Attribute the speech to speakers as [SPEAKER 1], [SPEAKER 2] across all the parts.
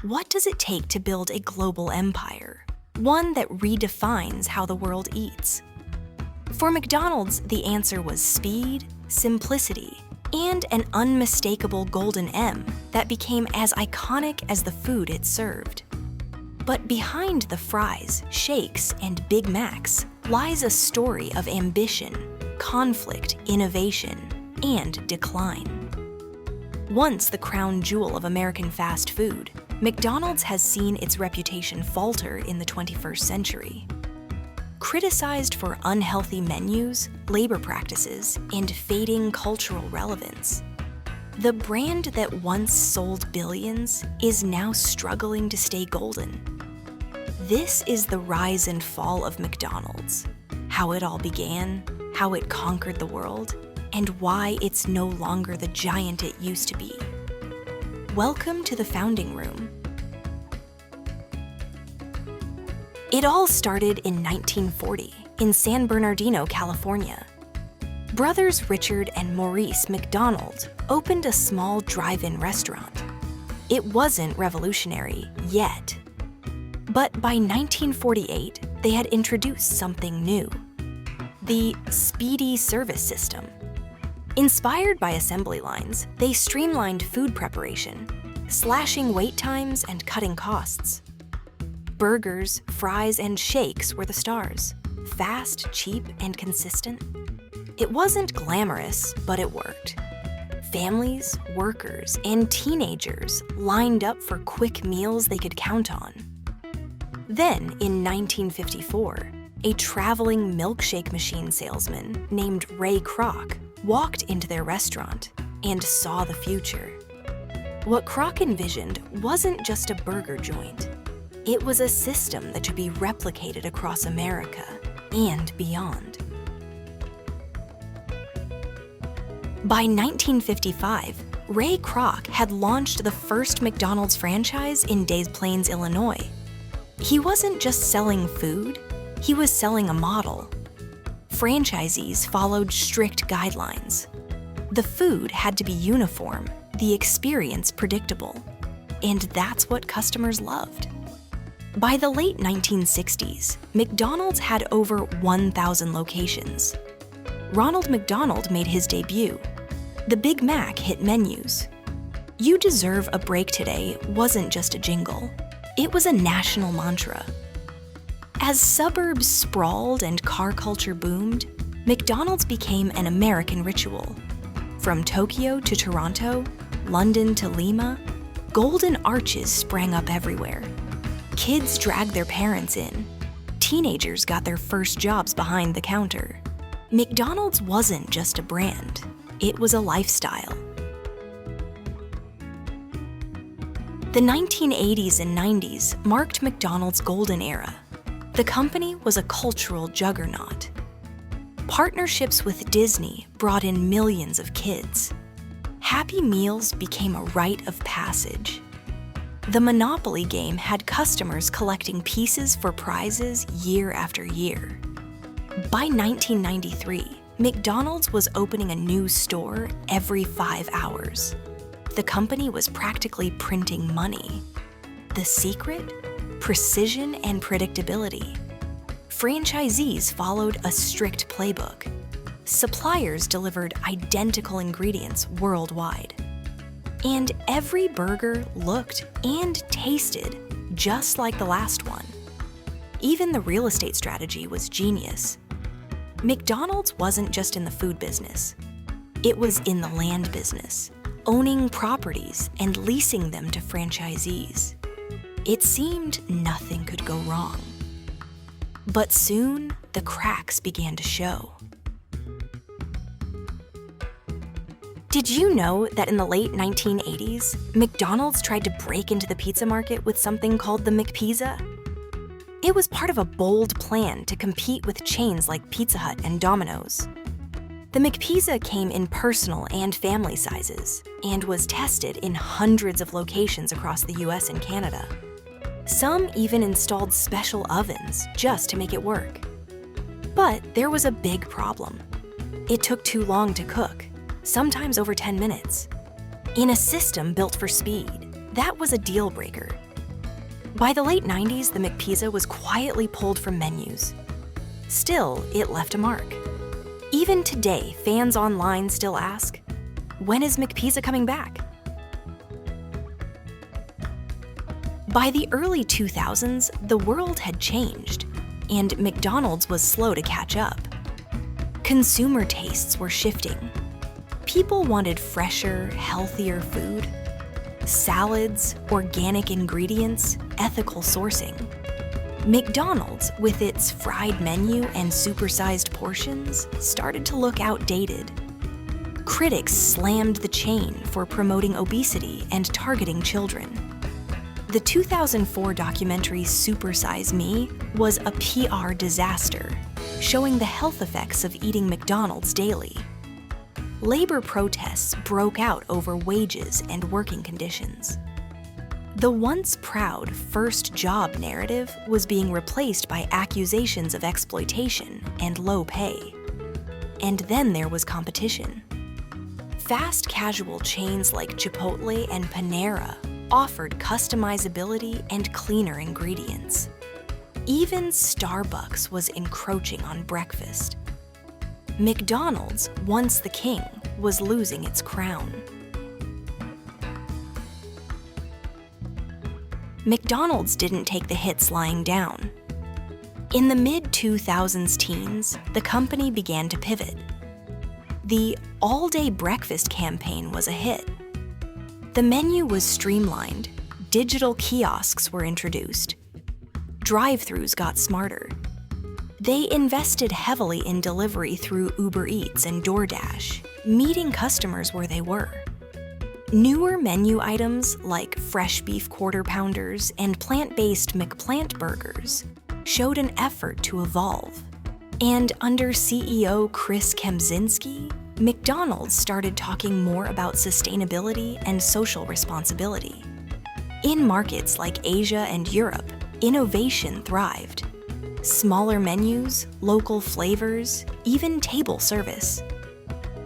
[SPEAKER 1] What does it take to build a global empire? One that redefines how the world eats? For McDonald's, the answer was speed, simplicity, and an unmistakable golden M that became as iconic as the food it served. But behind the fries, shakes, and Big Macs lies a story of ambition, conflict, innovation, and decline. Once the crown jewel of American fast food, McDonald's has seen its reputation falter in the 21st century. Criticized for unhealthy menus, labor practices, and fading cultural relevance, the brand that once sold billions is now struggling to stay golden. This is the rise and fall of McDonald's, how it all began, how it conquered the world, and why it's no longer the giant it used to be. Welcome to the Founding Room. It all started in 1940 in San Bernardino, California. Brothers Richard and Maurice McDonald opened a small drive-in restaurant. It wasn't revolutionary yet, but by 1948, they had introduced something new: the Speedee Service system. Inspired by assembly lines, they streamlined food preparation, slashing wait times and cutting costs. Burgers, fries, and shakes were the stars, fast, cheap, and consistent. It wasn't glamorous, but it worked. Families, workers, and teenagers lined up for quick meals they could count on. Then, in 1954, a traveling milkshake machine salesman named Ray Kroc walked into their restaurant and saw the future. What Kroc envisioned wasn't just a burger joint. It was a system that should be replicated across America and beyond. By 1955, Ray Kroc had launched the first McDonald's franchise in Des Plaines, Illinois. He wasn't just selling food, he was selling a model. Franchisees followed strict guidelines. The food had to be uniform, the experience predictable, and that's what customers loved. By the late 1960s, McDonald's had over 1,000 locations. Ronald McDonald made his debut. The Big Mac hit menus. "You deserve a break today" wasn't just a jingle. It was a national mantra. As suburbs sprawled and car culture boomed, McDonald's became an American ritual. From Tokyo to Toronto, London to Lima, golden arches sprang up everywhere. Kids dragged their parents in. Teenagers got their first jobs behind the counter. McDonald's wasn't just a brand, it was a lifestyle. The 1980s and 90s marked McDonald's golden era. The company was a cultural juggernaut. Partnerships with Disney brought in millions of kids. Happy Meals became a rite of passage. The Monopoly game had customers collecting pieces for prizes year after year. By 1993, McDonald's was opening a new store every 5 hours. The company was practically printing money. The secret? Precision and predictability. Franchisees followed a strict playbook. Suppliers delivered identical ingredients worldwide. And every burger looked and tasted just like the last one. Even the real estate strategy was genius. McDonald's wasn't just in the food business. It was in the land business, owning properties and leasing them to franchisees. It seemed nothing could go wrong. But soon, the cracks began to show. Did you know that in the late 1980s, McDonald's tried to break into the pizza market with something called the McPizza? It was part of a bold plan to compete with chains like Pizza Hut and Domino's. The McPizza came in personal and family sizes and was tested in hundreds of locations across the US and Canada. Some even installed special ovens just to make it work. But there was a big problem. It took too long to cook, sometimes over 10 minutes. In a system built for speed, that was a deal breaker, By the late 90s, the McPizza was quietly pulled from menus. Still, it left a mark. Even today, fans online still ask, when is McPizza coming back? By the early 2000s, the world had changed, and McDonald's was slow to catch up. Consumer tastes were shifting. People wanted fresher, healthier food. Salads, organic ingredients, ethical sourcing. McDonald's, with its fried menu and supersized portions, started to look outdated. Critics slammed the chain for promoting obesity and targeting children. The 2004 documentary Super Size Me was a PR disaster, showing the health effects of eating McDonald's daily. Labor protests broke out over wages and working conditions. The once proud first job narrative was being replaced by accusations of exploitation and low pay. And then there was competition. Fast casual chains like Chipotle and Panera offered customizability and cleaner ingredients. Even Starbucks was encroaching on breakfast. McDonald's, once the king, was losing its crown. McDonald's didn't take the hits lying down. In the mid-2000s teens, the company began to pivot. The all-day breakfast campaign was a hit. The menu was streamlined, digital kiosks were introduced, drive-thrus got smarter. They invested heavily in delivery through Uber Eats and DoorDash, meeting customers where they were. Newer menu items like fresh beef quarter pounders and plant-based McPlant burgers showed an effort to evolve. And under CEO Chris Kempczynski, McDonald's started talking more about sustainability and social responsibility. In markets like Asia and Europe, innovation thrived. Smaller menus, local flavors, even table service.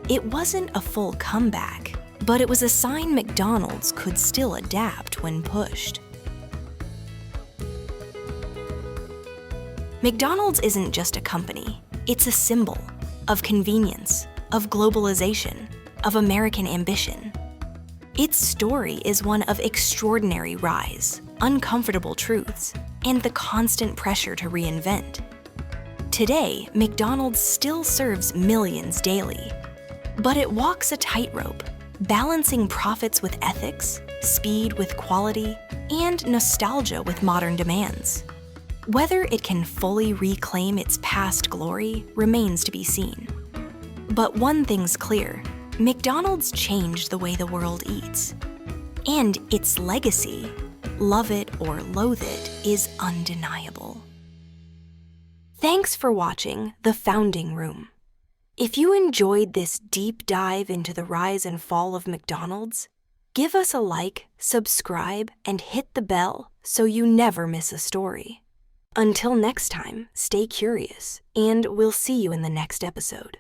[SPEAKER 1] It wasn't a full comeback, but it was a sign McDonald's could still adapt when pushed. McDonald's isn't just a company, it's a symbol of convenience, of globalization, of American ambition. Its story is one of extraordinary rise, uncomfortable truths, and the constant pressure to reinvent. Today, McDonald's still serves millions daily, but it walks a tightrope, balancing profits with ethics, speed with quality, and nostalgia with modern demands. Whether it can fully reclaim its past glory remains to be seen. But one thing's clear, McDonald's changed the way the world eats. And its legacy, love it or loathe it, is undeniable. Thanks for watching The Founding Room. If you enjoyed this deep dive into the rise and fall of McDonald's, give us a like, subscribe, and hit the bell so you never miss a story. Until next time, stay curious, and we'll see you in the next episode.